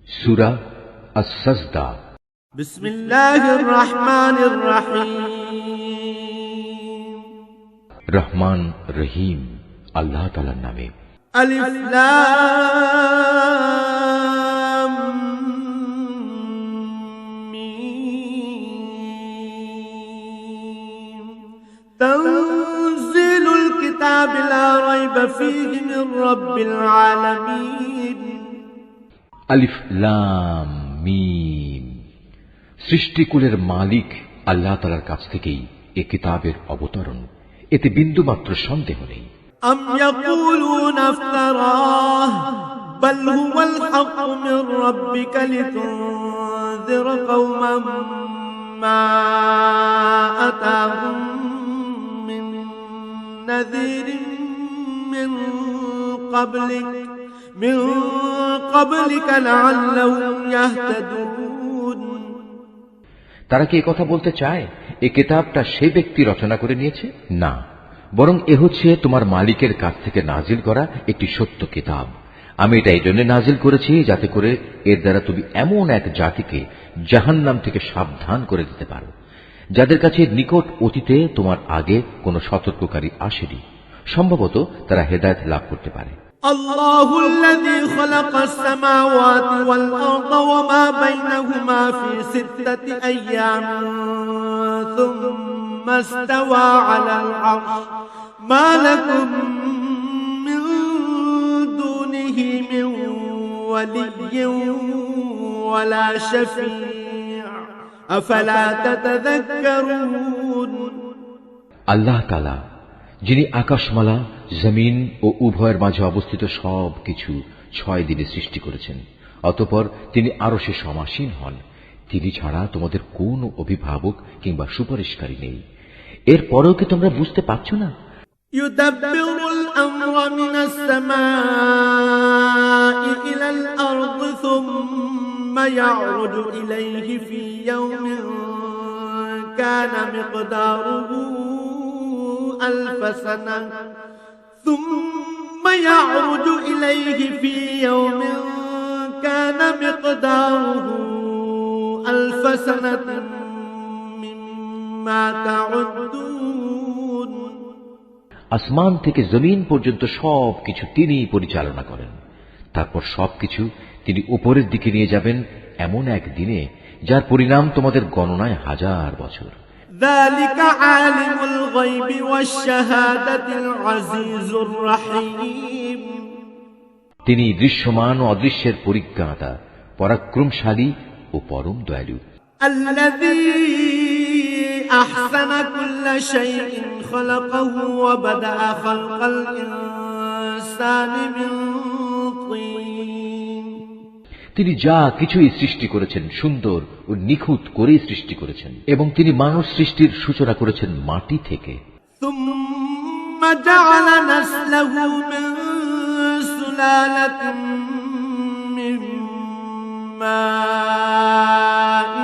সূরা আস-সাজদা। বিসমিল্লাহির রহমানির রহিম। রহমান রহিম আল্লাহ তাআলার নামে। আলিফ লাম মিম। তানজিলুল কিতাবি লা রাইবা ফীহি মির রাব্বিল আলামিন। আলিফ লাম মিম। সৃষ্টিকুলের মালিক আল্লাহ তাআলার কাছ থেকেই এ কিতাবের অবতরণ, এতে বিন্দুমাত্র সন্দেহ নেই। আম ইয়াকুলুনা ইফতারাহ বাল হুয়াল হাক্কু মির রাব্বিকা লিতুনযিরা কওমান মা আতাহুম মিন নাযিরিন মিন ক্বাবলিকা লাআল্লাহুম ইয়াহতাদুন। তারা কি কথা বলতে চায় এই কিতাবটা সে ব্যক্তি রচনা করে নিয়েছে? না, বরং এ হচ্ছে তোমার মালিকের কাছ থেকে নাজিল করা একটি সত্য কিতাব। আমি এটা এই জন্য নাজিল করেছি যাতে করে এর দ্বারা তুমি এমন এক জাতিকে জাহান্নাম থেকে সাবধান করে দিতে পারো যাদের কাছে নিকট অতীতে তোমার আগে কোনো সতর্ককারী আসেনি। সম্ভবত তারা হেদায়েত লাভ করতে পারে। الله الذي خلق السماوات والأرض وما بينهما في 6 أيام ثم استوى على العرش ما لكم من دونه من ولي ولا شفيع أفلا تتذكرون। আল্লাহ তাআলা যিনি আকাশমালা, জমিন ও উভয়ের মাঝে অবস্থিত সব কিছু 6 দিনে সৃষ্টি করেছেন, অতঃপর তিনি আরশে সমাসীন হন। তিনি ছাড়া তোমাদের কোন অভিভাবক কিংবা সুপারিশকারী নেই। এরপরেও কি তোমরা বুঝতে পারছো না? ইউদাব্বিরুল আমরা মিনাস সামাই ইলাল আরদি সুম্মা ইয়ারুজু ইলাইহি ফি ইয়াউমিন কানা মিকদারুহু ألف سنة ثم يعرج إليه في يوم كان مقداره ألف سنة مما تعدون। আসমান থেকে জমিন পর্যন্ত সবকিছু তিনিই পরিচালনা করেন। তারপর সবকিছু তিনি উপরের দিকে নিয়ে যাবেন এমন এক দিনে যার পরিণাম তোমাদের গণনায় 1000 বছর। ذلك عالم الغيب والشهادة العزيز الرحيم। তিনি দৃশ্যমান ও অদৃশ্যের পরিজ্ঞাতা, পরাক্রমশালী ও পরম দয়ালু। الذي أحسن كل شيء خلقه وبدأ خلق الإنسان من طين। তিনি যা কিছুই সৃষ্টি করেছেন সুন্দর ও নিখুঁত করেই সৃষ্টি করেছেন, এবং তিনি মানব সৃষ্টির সূচনা করেছেন মাটি থেকে। ثم جعل نسله من سلالة من ماء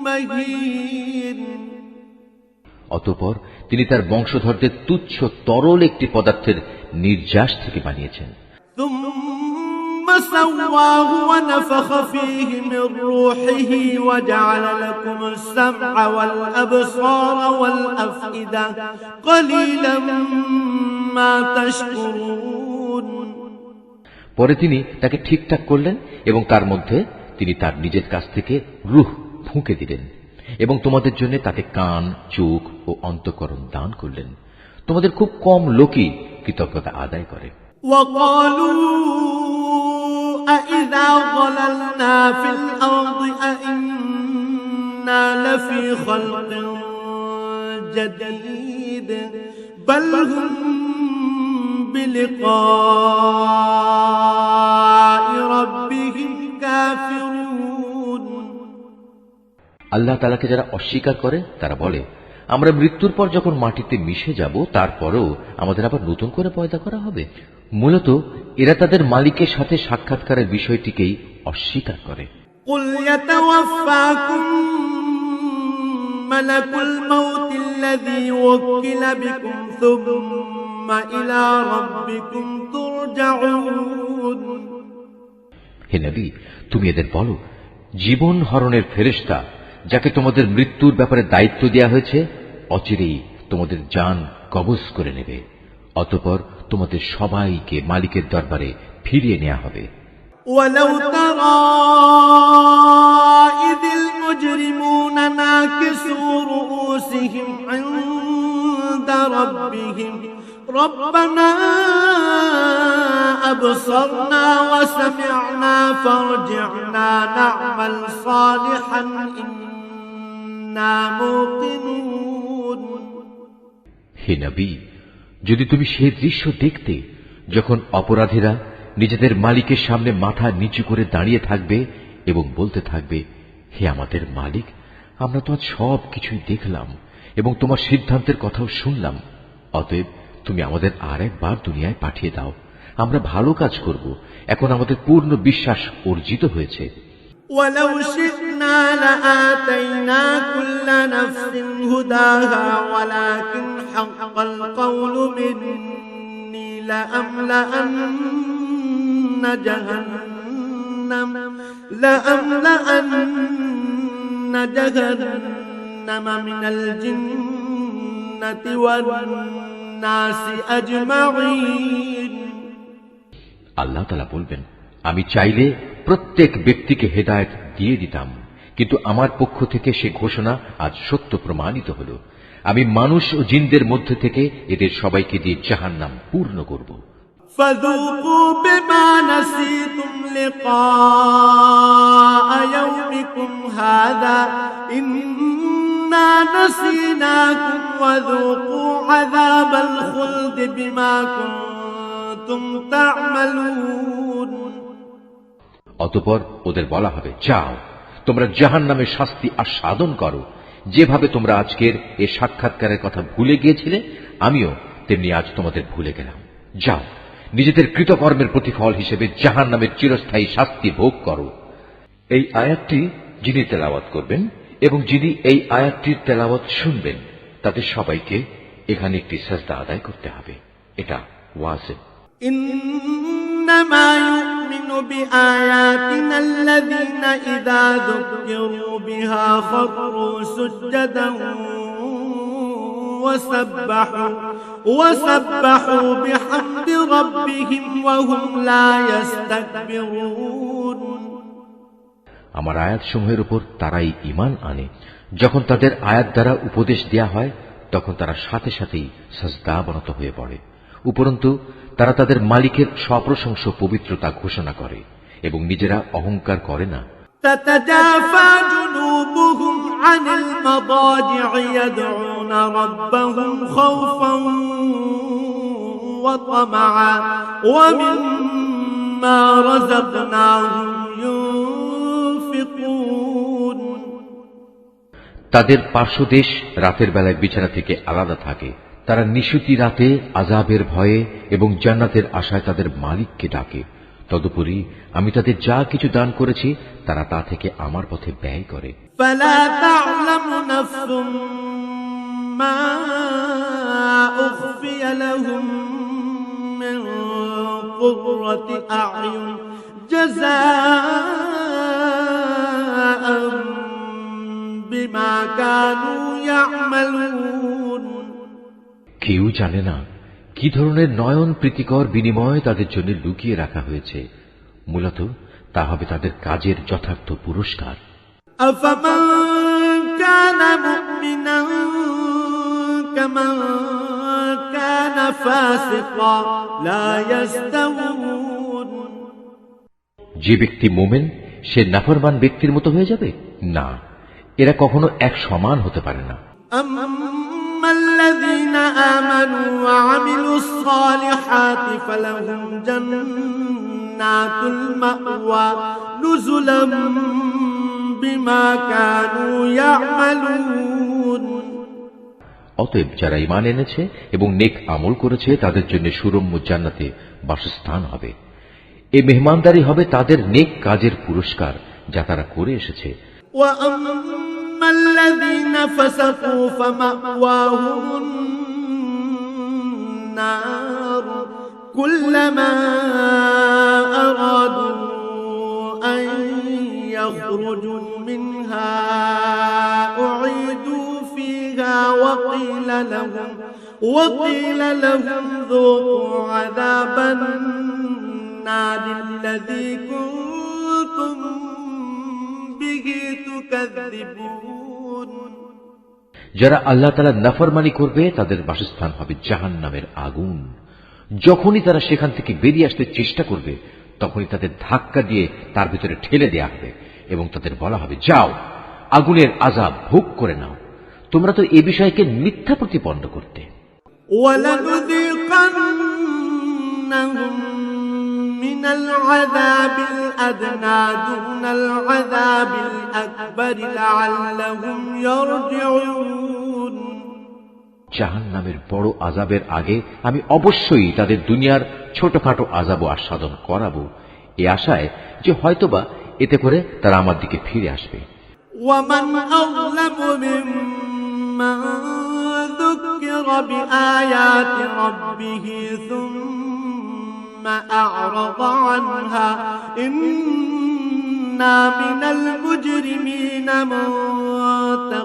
مهين। অতঃপর তিনি তার বংশধরদের তুচ্ছ তরল একটি পদার্থের নির্যাস থেকে বানিয়েছেন। ثم سواه ونفخ فيه من روحه وجعل لكم السمع والأبصار والأفئدة قليلا ما تشكرون। পরে তিনি তাকে ঠিকঠাক করলেন এবং তার মধ্যে তিনি তার নিজের কাছ থেকে রূহ ফুঁকে দিলেন এবং তোমাদের জন্য তাকে কান, চোখ ও অন্তঃকরণ দান করলেন। তোমাদের খুব কম লোকই কৃতজ্ঞতা আদায় করে। أإذا ضللنا في الأرض أإنا لفي خلق جديد بل هم بلقاء ربهم كافرون। আল্লাহ তাআলাকে যারা অস্বীকার করে তারা বলে, আমরা মৃত্যুর পর যখন মাটিতে মিশে যাব তারপরেও আমাদের আবার নতুন করে পয়দা করা হবে। মূলত এরা তাদের মালিকের সাথে সাক্ষাৎকারের বিষয়টিকেই অস্বীকার করে। قل يتوفاكم ملك الموت الذي وكل بكم ثم إلى ربكم ترجعون। হে নবী, তুমি এদের বলো, জীবন হরণের ফেরেশতা যাকে তোমাদের মৃত্যুর ব্যাপারে দায়িত্ব দেয়া হয়েছে অচিরেই তোমাদের জান কবজ করে নেবে। অতঃপর তোমাদের সবাইকে মালিকের দরবারে ফিরিয়ে নেওয়া হবে। ولو ترى إذ المجرمون ناكسوا رؤوسهم عند ربهم ربنا أبصرنا وسمعنا فارجعنا نعمل صالحا إنا موقنون। হে নবী, যদি তুমি সেই দৃশ্য দেখতে যখন অপরাধীরা নিজেদের মালিকের সামনে মাথা নিচু করে দাঁড়িয়ে থাকবে এবং বলতে থাকবে, হে আমাদের মালিক, আমরা তো আজ সব কিছুই দেখলাম এবং তোমার সিদ্ধান্তের কথাও শুনলাম, অতএব তুমি আমাদের আর একবার দুনিয়ায় পাঠিয়ে দাও, আমরা ভালো কাজ করব, এখন আমাদের পূর্ণ বিশ্বাস অর্জিত হয়েছে। ولو شئنا لآتينا كل نفس هداها ولكن حق القول مني لأملأن جهنم من الجنة والناس أجمعين। আল্লাহ তাআলা বলবেন, আমি চাইলে প্রত্যেক ব্যক্তিকে হেদায়েত দিয়ে দিতাম, কিন্তু আমার পক্ষ থেকে সে ঘোষণা আজ সত্য প্রমাণিত হল। আমি মানুষ ও জিনদের মধ্যে থেকে এদের সবাইকে দিয়ে জাহান্নাম পূর্ণ করব। فذوقوا بما نسيتم لقاء يومكم هذا إنا نسيناكم وذوقوا عذاب الخلد بما كنتم تعملون। অতঃপর ওদের বলা হবে, যাও তোমরা জাহান্নামের শাস্তি আস্বাদন করো। যেভাবে তোমরা আজকের এ সাক্ষাৎকারের কথা ভুলে গিয়েছিলে, আমিও তেমনি আজ তোমাদের ভুলে গেলাম। যাও নিজেদের কৃতকর্মের প্রতিফল হিসেবে জাহান্নামের চিরস্থায়ী শাস্তি ভোগ করো। এই আয়াতটি যিনি তেলাওয়াত করবেন এবং যিনি এই আয়াতটির তেলাওয়াত শুনবেন, তাদের সবাইকে এখানে একটি সাজদা আদায় করতে হবে। এটা ওয়াজিব। إنما يؤمن بآياتنا الذين إذا ذكروا بها خروا سجدا وسبحوا بحمد ربهم وهم لا يستكبرون। আমার আয়াত সমূহের উপর তারাই ঈমান আনে, যখন তাদের আয়াত দ্বারা উপদেশ দেয়া হয় তখন তারা সাথে সাথেই সাজদা অবনত হয়ে পড়ে। উপরন্তু তারা তাদের মালিকের সপ্রশংস পবিত্রতা ঘোষণা করে এবং নিজেরা অহংকার করে না। تتجافى جنوبهم عن المضاجع يدعون ربهم خوفا وطمعا ومما رزقناهم ينفقون। তাদের পার্শ্বদেশ রাতের বেলায় বিছানা থেকে আলাদা থাকে। তারা নিশুতি রাতে আযাবের ভয়ে এবং জান্নাতের আশায় তাদের মালিককে ডাকে। তদুপরি আমি তাদের যা কিছু দান করেছি তারা তা থেকে আমার পথে ব্যয় করে। فلا تعلم نفس ما أخفي لهم من قرة أعين جزاء بما كانوا يعملون। কেউ জানে না কি ধরনের নয়ন প্রীতিকর বিনিময় তাদের জন্য লুকিয়ে রাখা হয়েছে। মূলত তা হবে তাদের কাজের যথার্থ পুরস্কার। أفمن كان مؤمنا كمن كان فاسقا لا يستوون। যে ব্যক্তি মোমেন সে নাফরমান ব্যক্তির মতো হয়ে যাবে? না, এরা কখনো এক সমান হতে পারে না। أما الذين آمنوا وعملوا الصالحات فلهم جنات المأوى نزلا بما كانوا يعملون। অতএব যারা ঈমান এনেছে এবং নেক আমল করেছে তাদের জন্য সুরম্য জান্নাতে বাসস্থান হবে। এই মেহমানদারি হবে তাদের নেক কাজের পুরস্কার যা তারা করে এসেছে। وأما الذين فسقوا فمأواهم النار كلما أرادوا أن يخرجوا منها أعيدوا فيها وقيل لهم ذوقوا عذاب النار الذي كنتم به تكذبون। যারা আল্লাহ তাআলার নাফরমানি করবে তাদের বাসস্থান হবে জাহান্নামের আগুন। যখনই তারা সেখান থেকে বেরিয়ে আসতে চেষ্টা করবে তখনই তাদের ধাক্কা দিয়ে তার ভিতরে ঠেলে দেয়া হবে এবং তাদের বলা হবে, যাও আগুনের আযাব ভোগ করে নাও, তোমরা তো এ বিষয়কে মিথ্যা প্রতিপন্ন করতে। وَلَنُذِيقَنَّهُم مِّنَ الْعَذَابِ الْأَدْنَىٰ دُونَ الْعَذَابِ الْأَكْبَرِ لَعَلَّهُمْ يَرْجِعُونَ। জাহান্নামের বড় আযাবের আগে আমি অবশ্যই তাদের দুনিয়ার ছোটখাটো আযাবও আস্বাদন করাবো, এই আশায় যে হয়তোবা এতে করে তারা আমার দিকে ফিরে আসবে। وَمَنْ أَظْلَمُ مِمَّن ذُكِّرَ بِآيَاتِ رَبِّهِ ثُمَّ أَعْرَضَ عَنْهَا إِنَّا مِنَ الْمُجْرِمِينَ مُنْتَقِمُونَ।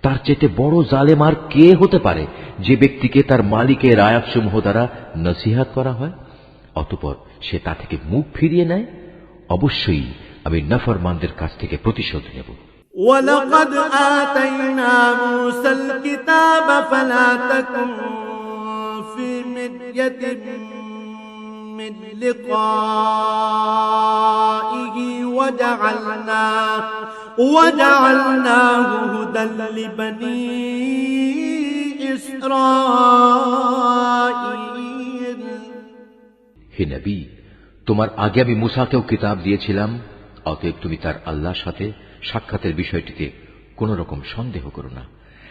তার চেয়ে বড় জালেম আর কে হতে পারে যে ব্যক্তিকে তার মালিকের আয়াতসমূহ দ্বারা নসিহত করা হয় অতঃপর সে তা থেকে মুখ ফিরিয়ে নেয়। অবশ্যই আমি নাফরমানদের কাছ থেকে প্রতিশোধ নেব। وَلَقَدْ آتَيْنَا مُوسَى الْكِتَابَ فَلَا تَكُنْ فِي مِرْيَةٍ مِّن لِقَائِهِ وَجَعَلْنَاهُ هُدًى لِبَنِي إِسْرَائِيلَ। হে নবী, তোমার আগে আমি মুসাকেও কিতাব দিয়েছিলাম, অতএব তুমি তার আল্লাহর সাথে সাক্ষাতের বিষয়টিতে কোন রকম সন্দেহ করো না।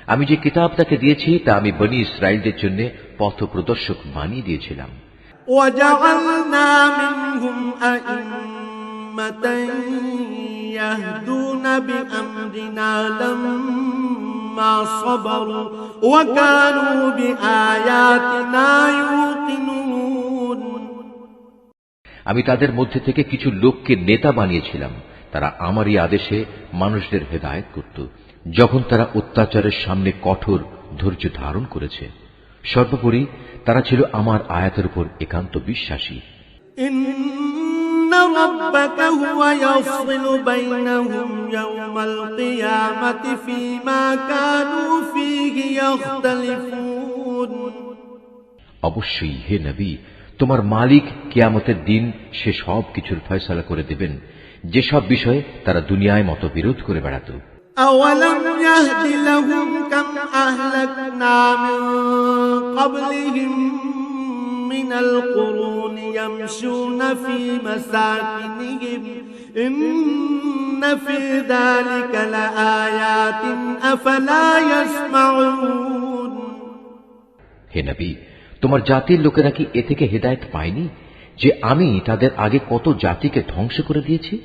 আমি যে কিতাব তাকে দিয়েছি তা আমি বনি ইসরাইলদের জন্য পথ প্রদর্শক বানিয়ে দিয়েছিলাম। وَجَعَلْنَا مِنْهُمْ أَئِمَّةً يَهْدُونَ بِأَمْرِنَا لَمَّا صَبَرُوا وَكَانُوا بِآيَاتِنَا يُوقِنُونَ। আমি তাদের মধ্যে থেকে কিছু লোককে নেতা বানিয়েছিলাম, তারা আমারই আদেশে মানুষদের হেদায়েত করত যখন তারা অত্যাচারের সামনে কঠোর ধৈর্য ধারণ করেছে। সর্বোপরি তারা ছিল আমার আয়াতের উপর একান্ত বিশ্বাসী। ইন্না রাব্বাকা হুয়া ইয়াফসিলু বাইনাহুম ইয়াওমাল কিয়ামাতি ফীমা কানু ফীহি ইখতালিফুন। অবশ্যই হে নবী, তোমার মালিক কিয়ামতের দিন সে সব কিছুর ফয়সালা করে দেবেন যেসব বিষয়ে তারা দুনিয়ায় মতবিরোধ করে বেড়াত। أَوَلَمْ يَهْدِ لَهُمْ كَمْ أَهْلَكْنَا مِنْ قَبْلِهِمْ مِنَ الْقُرُونِ يَمْشُونَ فِي مَسَاكِنِهِمْ إِنَّ فِي ذَلِكَ لَآيَاتٍ أَفَلَا يَسْمَعُونَ। হে নবী, তোমার জাতির লোকেরা কি এ থেকে হেদায়েত পায়নি যে আমি তাদের আগে কত জাতিকে ধ্বংস করে দিয়েছি,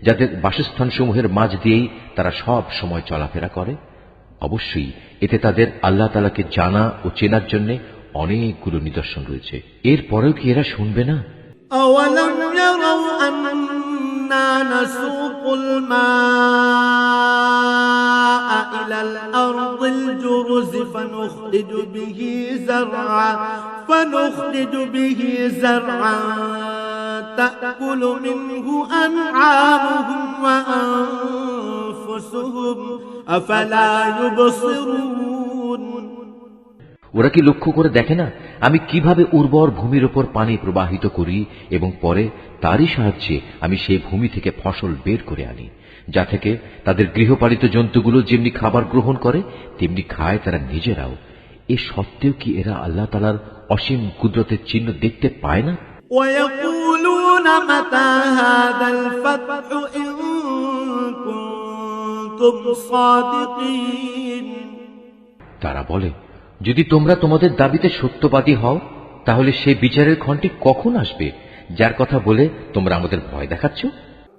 যাদের বাসস্থান সমূহের মাঝ দিয়েই তারা সব সময় চলাফেরা করে? অবশ্যই এতে তাদের আল্লাহ তাআলাকে জানা ও চেনার জন্য অনেকগুলো নিদর্শন রয়েছে। এরপরেও কি এরা শুনবে না? أَوَلَمْ يَرَوْا أَنَّا نَسُوقُ الْمَاءَ إِلَى الْأَرْضِ الْجُرُزِ فَنُخْرِجُ بِهِ زَرْعًا تَأْكُلُ مِنْهُ أَنْعَامُهُمْ وَأَنْفُسُهُمْ أَفَلَا يُبْصِرُونَ। ওরা কি লক্ষ্য করে দেখে না আমি কিভাবে উর্বর ভূমির উপর পানি প্রবাহিত করি এবং পরে তারই সাহায্যে আমি সেই ভূমি থেকে ফসল বের করে আনি, যা থেকে তাদের গৃহপালিত জন্তুগুলো যেমনি খাবার গ্রহণ করে তেমনি খায় তারা নিজেরাও। এ সত্ত্বেও কি এরা আল্লাহ তাআলার অসীম কুদরতের চিহ্ন দেখতে পায় না? وَيَقُولُونَ مَتَى هَذَا الْفَتْحُ إِن كُنتُمْ صَادِقِينَ। তারা বলে, যদি তোমরা তোমাদের দাবিতে সত্যবাদী হও তাহলে সেই বিচারের ক্ষণটি কখন আসবে যার কথা বলে তোমরা আমাদের ভয় দেখাচ্ছ?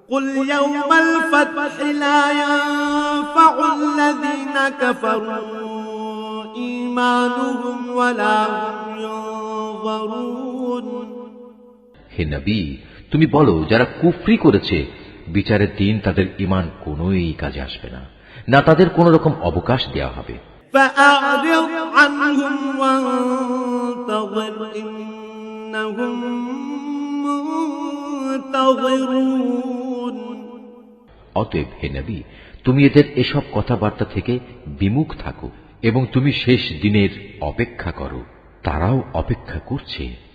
قُلْ يَوْمَ الْفَتْحِ لَا يَنفَعُ الَّذِينَ كَفَرُوا إِيمَانُهُمْ وَلَا هُمْ يُنظَرُونَ। হে নবী, তুমি বলো, যারা কুফরি করেছে বিচারের দিন তাদের ঈমান কোনোই কাজে আসবে না, না তাদের কোন রকম অবকাশ দেওয়া হবে। فأعرض عنهم وانتظر إنهم منتظرون। অতএব হে নবী, তুমি এদের এসব কথাবার্তা থেকে বিমুখ থাকো এবং তুমি শেষ দিনের অপেক্ষা করো, তারাও অপেক্ষা করছে।